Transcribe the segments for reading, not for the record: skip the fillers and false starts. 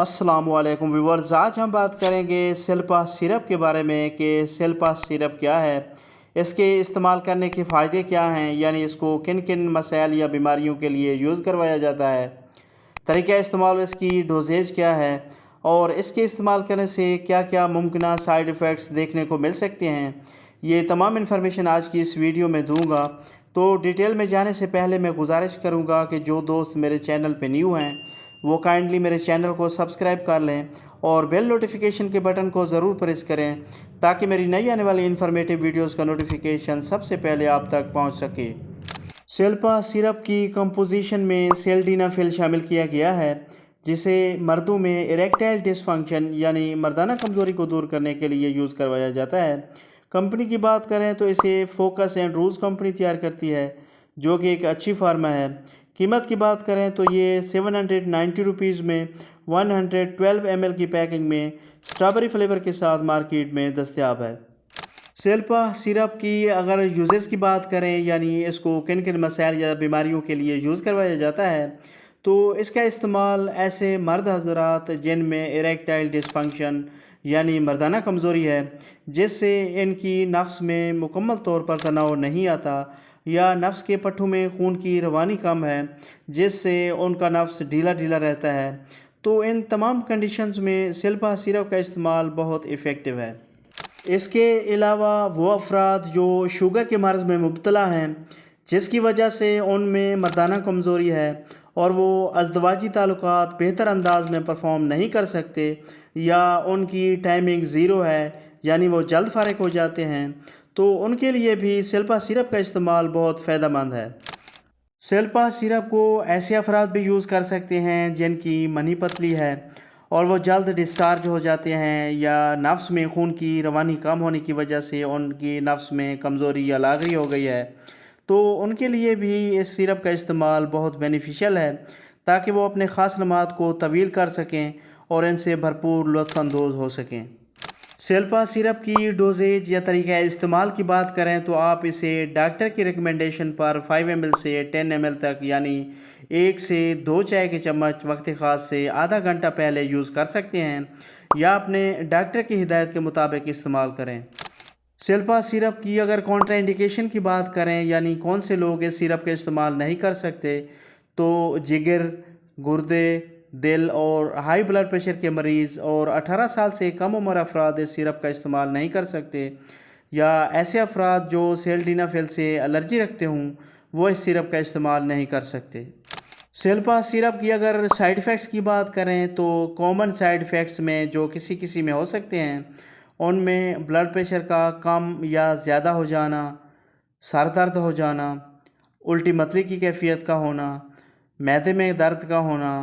अस्सलाम वालेकुम व्यूअर्स। आज हम बात करेंगे सेल्पा सिरप के बारे में कि सेल्पा सिरप क्या है, इसके इस्तेमाल करने के फ़ायदे क्या हैं, यानी इसको किन किन मसाइल या बीमारियों के लिए यूज़ करवाया जाता है, तरीक़ा इस्तेमाल, इसकी डोजेज क्या है और इसके इस्तेमाल करने से क्या क्या मुमकिन साइड इफ़ेक्ट्स देखने को मिल सकते हैं। ये तमाम इन्फॉर्मेशन आज की इस वीडियो में दूंगा। तो डिटेल में जाने से पहले मैं गुजारिश करूंगा कि जो दोस्त मेरे चैनल पे न्यू हैं वो काइंडली मेरे चैनल को सब्सक्राइब कर लें और बेल नोटिफिकेशन के बटन को ज़रूर प्रेस करें ताकि मेरी नई आने वाली इन्फॉर्मेटिव वीडियोस का नोटिफिकेशन सबसे पहले आप तक पहुंच सके। सेल्पा सिरप की कंपोजिशन में सेल्डेनाफिल शामिल किया गया है, जिसे मर्दों में इरेक्टाइल डिसफंक्शन यानी मर्दाना कमज़ोरी को दूर करने के लिए यूज़ करवाया जाता है। कंपनी की बात करें तो इसे फोकस एंड रूज कंपनी तैयार करती है, जो कि एक अच्छी फार्मा है। कीमत की बात करें तो ये 790 रुपीज़ में 112 ml की पैकिंग में स्ट्रॉबेरी फ्लेवर के साथ मार्केट में दस्तयाब है। सेल्पा सिरप की अगर यूजेस की बात करें, यानी इसको किन किन मसाइल या बीमारियों के लिए यूज़ करवाया जाता है, तो इसका इस्तेमाल ऐसे मर्द हजरात जिनमें इरेक्टाइल डिसफंक्शन यानी मर्दाना कमज़ोरी है, जिससे इनकी नफ्स में मुकम्मल तौर पर तनाव नहीं आता, या नफ्स के पट्टों में खून की रवानी कम है जिससे उनका नफ्स ढीला ढीला रहता है, तो इन तमाम कंडीशंस में सेल्पा सिरप का इस्तेमाल बहुत इफ़ेक्टिव है। इसके अलावा वो अफराद जो शुगर के मर्ज़ में मुब्तला हैं, जिसकी वजह से उनमें मर्दाना कमज़ोरी है और वो अज़दवाजी ताल्लुकात बेहतर अंदाज में परफॉर्म नहीं कर सकते, या उनकी टाइमिंग ज़ीरो है यानी वो जल्द फारिग हो जाते हैं, तो उनके लिए भी सेल्पा सिरप का इस्तेमाल बहुत फ़ायदेमंद है। सेल्पा सिरप को ऐसे अफराद भी यूज़ कर सकते हैं जिनकी मनी पतली है और वो जल्द डिस्चार्ज हो जाते हैं, या नफ्स में खून की रवानी कम होने की वजह से उनकी नफ्स में कमज़ोरी या लागरी हो गई है, तो उनके लिए भी इस सिरप का इस्तेमाल बहुत बेनिफिशियल है ताकि वो अपने ख़ास लम्हात को तवील कर सकें और इनसे भरपूर लुत्फ़अंदोज़ हो सकें। सेल्पा सिरप की डोजेज या तरीक़ा इस्तेमाल की बात करें तो आप इसे डॉक्टर की रिकमेंडेशन पर 5 ml से 10 ml तक, यानी 1 से 2 चाय के चम्मच वक्त ख़ास से आधा घंटा पहले यूज़ कर सकते हैं, या अपने डॉक्टर की हिदायत के मुताबिक इस्तेमाल करें। सेल्पा सिरप की अगर कॉन्ट्रा इंडिकेशन की बात करें, यानी कौन से लोग इस सिरप का इस्तेमाल नहीं कर सकते, तो जिगर, गुर्दे, दिल और हाई ब्लड प्रेशर के मरीज़ और 18 साल से कम उम्र अफराद इस सिरप का इस्तेमाल नहीं कर सकते, या ऐसे अफराद जो सेल्डेनाफिल से एलर्जी रखते हों वो इस सिरप का इस्तेमाल नहीं कर सकते। सेल्पा सिरप की अगर साइड इफ़ेक्ट्स की बात करें तो कॉमन साइड इफ़ेक्ट्स में जो किसी किसी में हो सकते हैं, उनमें ब्लड प्रेशर का कम या ज़्यादा हो जाना, सर दर्द हो जाना, उल्टी मतली की कैफियत का होना, मैदे में दर्द का होना,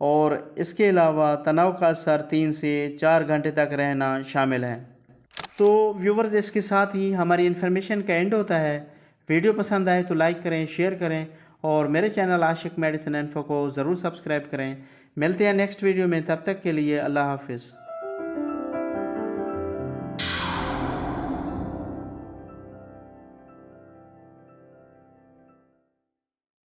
और इसके अलावा तनाव का असर 3 से 4 घंटे तक रहना शामिल है। तो व्यूवर्स, इसके साथ ही हमारी इन्फॉर्मेशन का एंड होता है। वीडियो पसंद आए तो लाइक करें, शेयर करें और मेरे चैनल आशिक मेडिसिन इन्फो को ज़रूर सब्सक्राइब करें। मिलते हैं नेक्स्ट वीडियो में, तब तक के लिए अल्लाह हाफिज़।